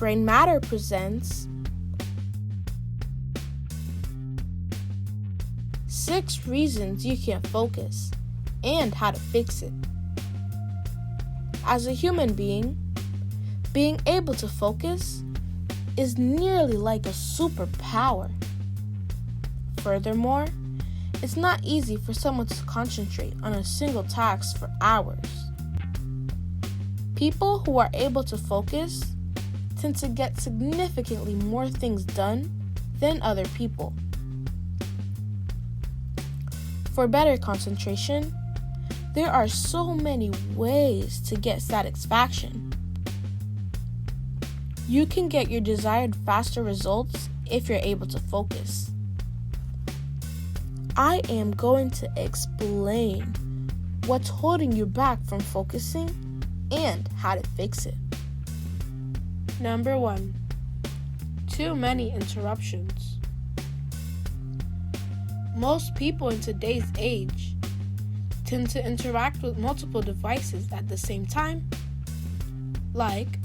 Brain Matter presents 6 reasons you can't focus and how to fix it. As a human being able to focus is nearly like a superpower. Furthermore, it's not easy for someone to concentrate on a single task for hours. People who are able to focus tend to get significantly more things done than other people. For better concentration, there are so many ways to get satisfaction. You can get your desired faster results if you're able to focus. I am going to explain what's holding you back from focusing and how to fix it. Number 1. Too many interruptions. Most people in today's age tend to interact with multiple devices at the same time, like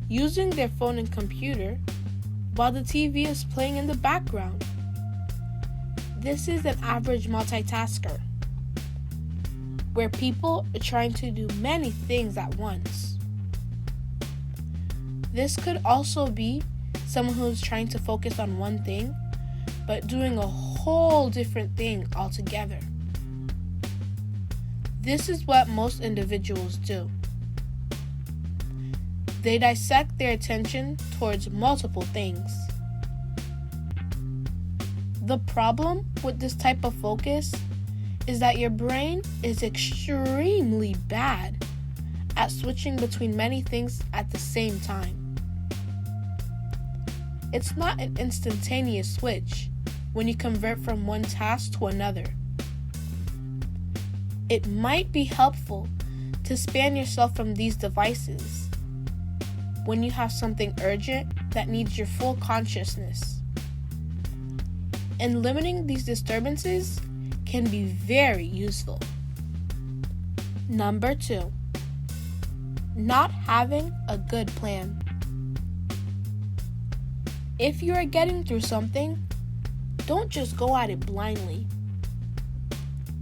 using their phone and computer while the TV is playing in the background. This is an average multitasker, where people are trying to do many things at once. This could also be someone who's trying to focus on one thing, but doing a whole different thing altogether. This is what most individuals do. They dissect their attention towards multiple things. The problem with this type of focus is that your brain is extremely bad at switching between many things at the same time. It's not an instantaneous switch when you convert from one task to another. It might be helpful to span yourself from these devices when you have something urgent that needs your full consciousness. And limiting these disturbances can be very useful. Number 2. Not having a good plan. If you are getting through something, don't just go at it blindly.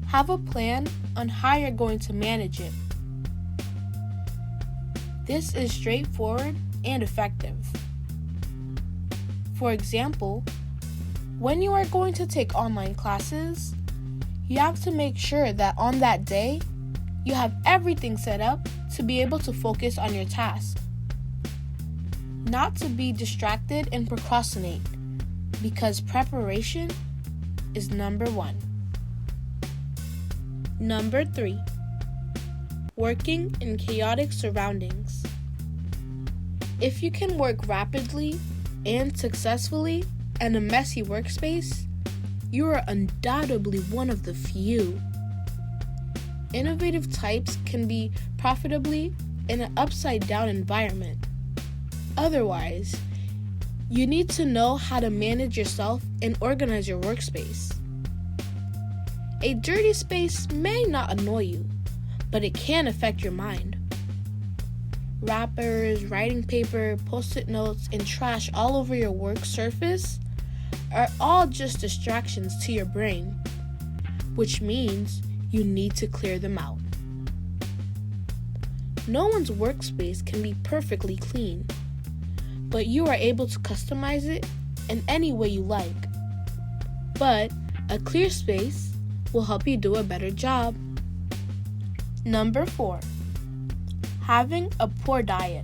Have a plan on how you're going to manage it. This is straightforward and effective. For example, when you are going to take online classes, you have to make sure that on that day, you have everything set up to be able to focus on your task. Not to be distracted and procrastinate, because preparation is number 1. Number 3. Working in chaotic surroundings. If you can work rapidly and successfully in a messy workspace, you are undoubtedly one of the few. Innovative types can be profitably in an upside-down environment. Otherwise, you need to know how to manage yourself and organize your workspace. A dirty space may not annoy you, but it can affect your mind. Wrappers, writing paper, post-it notes, and trash all over your work surface are all just distractions to your brain, which means you need to clear them out. No one's workspace can be perfectly clean, but you are able to customize it in any way you like. But a clear space will help you do a better job. Number 4. Having a poor diet.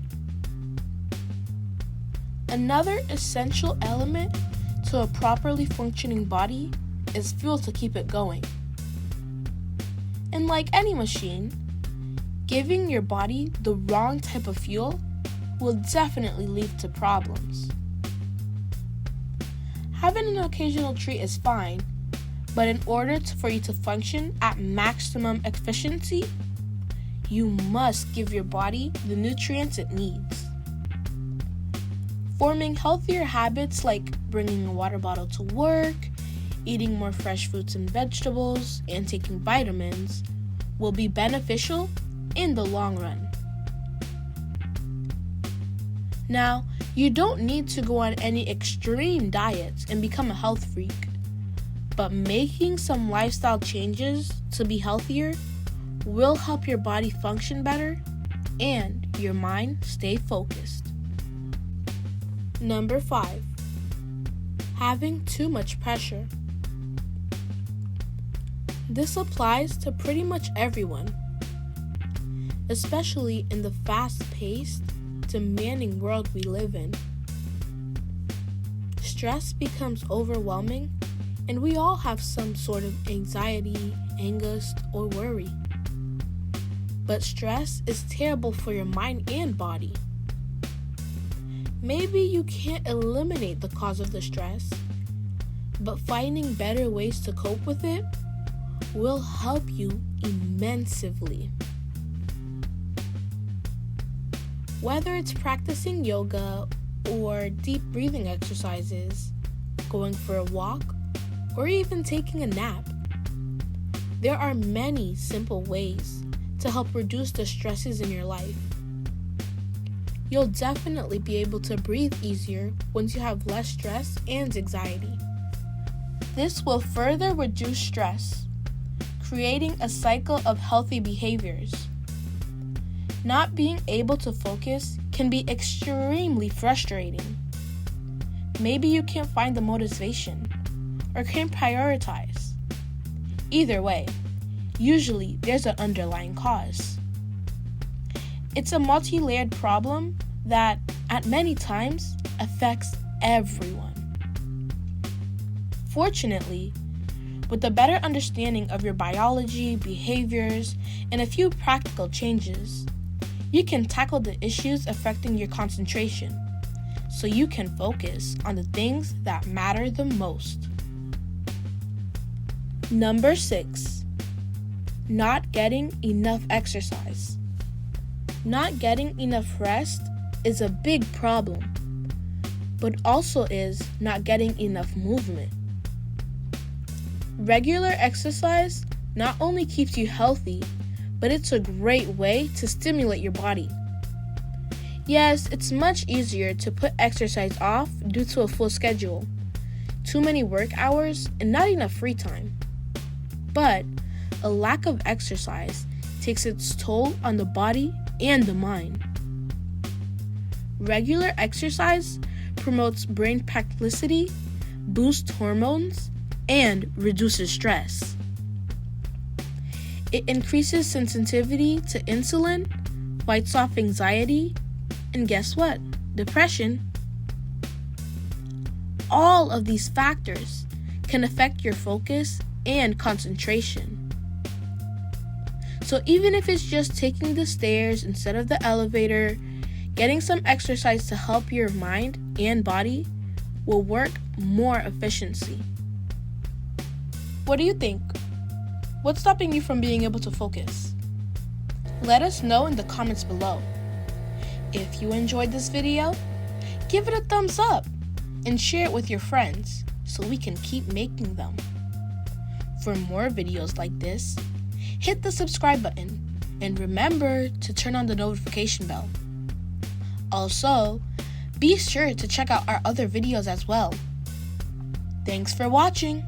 Another essential element to a properly functioning body is fuel to keep it going. And like any machine, giving your body the wrong type of fuel will definitely lead to problems. Having an occasional treat is fine, but in order for you to function at maximum efficiency, you must give your body the nutrients it needs. Forming healthier habits like bringing a water bottle to work, eating more fresh fruits and vegetables, and taking vitamins will be beneficial in the long run. Now, You don't need to go on any extreme diets and become a health freak, but making some lifestyle changes to be healthier will help your body function better and your mind stay focused. Number 5, having too much pressure. This applies to pretty much everyone, especially in the fast-paced, demanding world we live in. Stress becomes overwhelming, and we all have some sort of anxiety, angst, or worry. But stress is terrible for your mind and body. Maybe you can't eliminate the cause of the stress, but finding better ways to cope with it will help you immensely. Whether it's practicing yoga or deep breathing exercises, going for a walk, or even taking a nap, there are many simple ways to help reduce the stresses in your life. You'll definitely be able to breathe easier once you have less stress and anxiety. This will further reduce stress, creating a cycle of healthy behaviors. Not being able to focus can be extremely frustrating. Maybe you can't find the motivation or can't prioritize. Either way, usually there's an underlying cause. It's a multi-layered problem that, at many times, affects everyone. Fortunately, with a better understanding of your biology, behaviors, and a few practical changes, you can tackle the issues affecting your concentration so you can focus on the things that matter the most. Number 6, not getting enough exercise. Not getting enough rest is a big problem, but also is not getting enough movement. Regular exercise not only keeps you healthy, but it's a great way to stimulate your body. Yes, it's much easier to put exercise off due to a full schedule, too many work hours, and not enough free time. But a lack of exercise takes its toll on the body and the mind. Regular exercise promotes brain plasticity, boosts hormones, and reduces stress. It increases sensitivity to insulin, fights off anxiety, and guess what? Depression. All of these factors can affect your focus and concentration. So even if it's just taking the stairs instead of the elevator, getting some exercise to help your mind and body will work more efficiently. What do you think? What's stopping you from being able to focus? Let us know in the comments below. If you enjoyed this video, give it a thumbs up and share it with your friends so we can keep making them. For more videos like this, hit the subscribe button and remember to turn on the notification bell. Also, be sure to check out our other videos as well. Thanks for watching.